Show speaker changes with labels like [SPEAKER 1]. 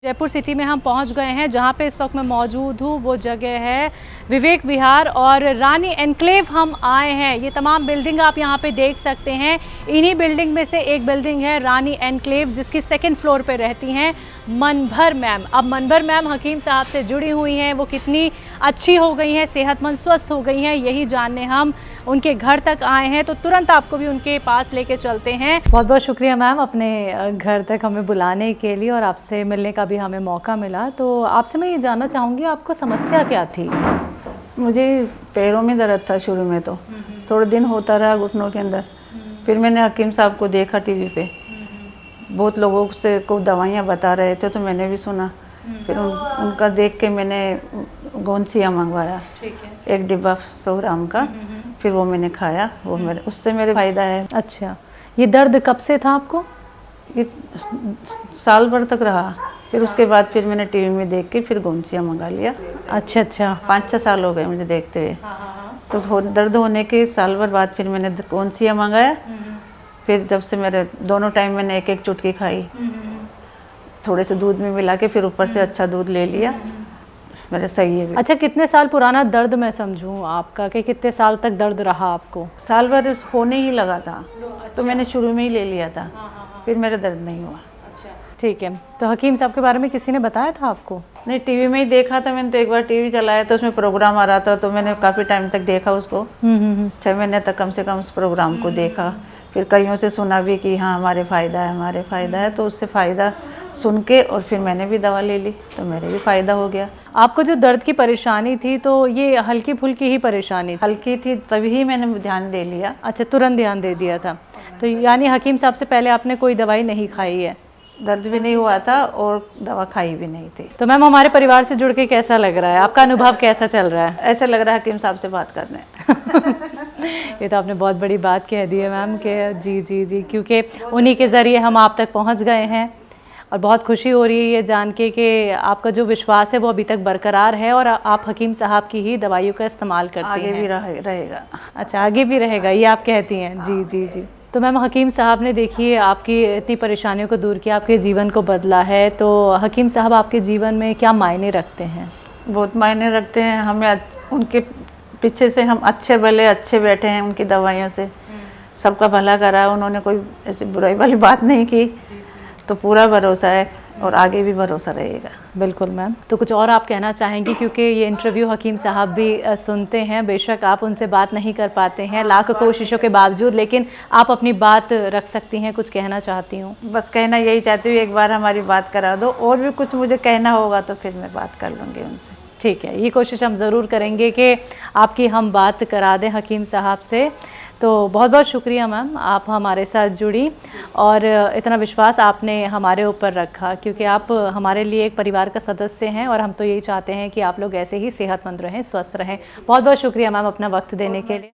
[SPEAKER 1] Jaipur city में हम पहुंच गए हैं। जहां पे इस वक्त मैं मौजूद हूं वो जगह है विवेक विहार और रानी एनक्लेव हम आए हैं। ये तमाम बिल्डिंग आप यहां पे देख सकते हैं। इन्हीं बिल्डिंग में से एक बिल्डिंग है रानी एनक्लेव, जिसकी सेकंड फ्लोर पे रहती हैं मनभर मैम। अब मनभर मैम हकीम साहब से जुड़ी हुई हैं, वो कितनी अच्छी हो गई हैं, सेहतमंद स्वस्थ हो गई हैं, यही जानने हम उनके घर तक आए हैं। तो तुरंत आपको भी उनके पास लेके चलते हैं। बहुत बहुत शुक्रिया मैम अपने घर तक हमें बुलाने के लिए और आपसे मिलने का भी हमें मौका मिला। तो आपसे मैं ये जानना चाहूँगी, आपको समस्या क्या थी?
[SPEAKER 2] मुझे पैरों में दर्द था शुरू में, तो थोड़े दिन होता रहा घुटनों के अंदर। फिर मैंने हकीम साहब को देखा टीवी पे, बहुत लोगों से को दवाइयाँ बता रहे थे, तो मैंने भी सुना। फिर उनका देख के मैंने गोंसिया मंगवाया, एक डिब्बा 100 ग्राम का। फिर वो मैंने खाया, वो मेरे उससे मेरे फायदा है।
[SPEAKER 1] अच्छा, ये दर्द कब से था आपको?
[SPEAKER 2] ये साल भर तक रहा। फिर उसके बाद फिर मैंने टीवी में देख के फिर गोंसिया मंगा लिया।
[SPEAKER 1] अच्छा अच्छा,
[SPEAKER 2] 5-6 साल हो गए मुझे देखते हुए। तो दर्द होने के साल भर बाद फिर मैंने गोंसिया मंगाया। फिर जब से मेरे दोनों टाइम मैंने एक एक चुटकी खाई, थोड़े से दूध में मिला के, फिर ऊपर से अच्छा दूध ले लिया, मेरे सही है।
[SPEAKER 1] अच्छा, कितने साल पुराना दर्द मैं समझूं आपका, कि कितने साल तक दर्द रहा आपको?
[SPEAKER 2] साल भर होने ही लगा था। तो मैंने शुरू में ही ले लिया था, फिर मेरा दर्द नहीं हुआ।
[SPEAKER 1] ठीक है, तो हकीम साहब के बारे में किसी ने बताया था आपको?
[SPEAKER 2] नहीं, टीवी में ही देखा था मैंने। तो एक बार टीवी चलाया तो उसमें प्रोग्राम आ रहा था, तो मैंने काफ़ी टाइम तक देखा उसको। 6 महीने तक कम से कम उस प्रोग्राम को देखा। फिर कईयों से सुना भी कि हाँ हमारे फ़ायदा है, हमारे फ़ायदा है। तो उससे फ़ायदा सुन के और फिर मैंने भी दवा ले ली, तो मेरे भी फ़ायदा हो गया।
[SPEAKER 1] आपको जो दर्द की परेशानी थी, तो ये हल्की फुल्की ही परेशानी थी?
[SPEAKER 2] हल्की थी, तभी मैंने ध्यान दे लिया।
[SPEAKER 1] अच्छा, तुरंत ध्यान दे दिया था। तो यानी हकीम साहब से पहले आपने कोई दवाई नहीं खाई है?
[SPEAKER 2] दर्द भी नहीं हुआ था और दवा खाई भी नहीं थी।
[SPEAKER 1] तो मैम हमारे परिवार से जुड़ के कैसा लग रहा है? आपका अनुभव कैसा चल रहा है?
[SPEAKER 2] ऐसा लग रहा है हकीम साहब से बात करने।
[SPEAKER 1] ये तो आपने बहुत बड़ी बात कह दी है मैम के जी जी जी, क्योंकि उन्हीं के ज़रिए हम आप तक पहुंच गए हैं। और बहुत खुशी हो रही है ये जान के कि आपका जो विश्वास है वो अभी तक बरकरार है और आप हकीम साहब की ही दवाइयों का इस्तेमाल करती हैं।
[SPEAKER 2] आगे भी रहेगा।
[SPEAKER 1] अच्छा, आगे भी रहेगा, ये आप कहती हैं? जी जी जी। तो मैम हकीम साहब ने देखिए आपकी इतनी परेशानियों को दूर किया, आपके जीवन को बदला है। तो हकीम साहब आपके जीवन में क्या मायने रखते हैं?
[SPEAKER 2] बहुत मायने रखते हैं। हमें उनके पीछे से हम अच्छे बैठे हैं। उनकी दवाइयों से सबका भला करा, उन्होंने कोई ऐसी बुराई वाली बात नहीं की। तो पूरा भरोसा है और आगे भी भरोसा रहेगा।
[SPEAKER 1] बिल्कुल मैम। तो कुछ और आप कहना चाहेंगी, क्योंकि ये इंटरव्यू हकीम साहब भी सुनते हैं, बेशक आप उनसे बात नहीं कर पाते हैं लाख कोशिशों के बावजूद, लेकिन आप अपनी बात रख सकती हैं, कुछ कहना चाहती हूँ?
[SPEAKER 2] बस कहना यही चाहती हूँ, एक बार हमारी बात करा दो। और भी कुछ मुझे कहना होगा तो फिर मैं बात कर लूँगी उनसे।
[SPEAKER 1] ठीक है, ये कोशिश हम ज़रूर करेंगे कि आपकी हम बात करा दें हकीम साहब से। तो बहुत बहुत शुक्रिया मैम, आप हमारे साथ जुड़ी और इतना विश्वास आपने हमारे ऊपर रखा, क्योंकि आप हमारे लिए एक परिवार का सदस्य हैं और हम तो यही चाहते हैं कि आप लोग ऐसे ही सेहतमंद रहें, स्वस्थ रहें। बहुत बहुत शुक्रिया मैम अपना वक्त देने के लिए।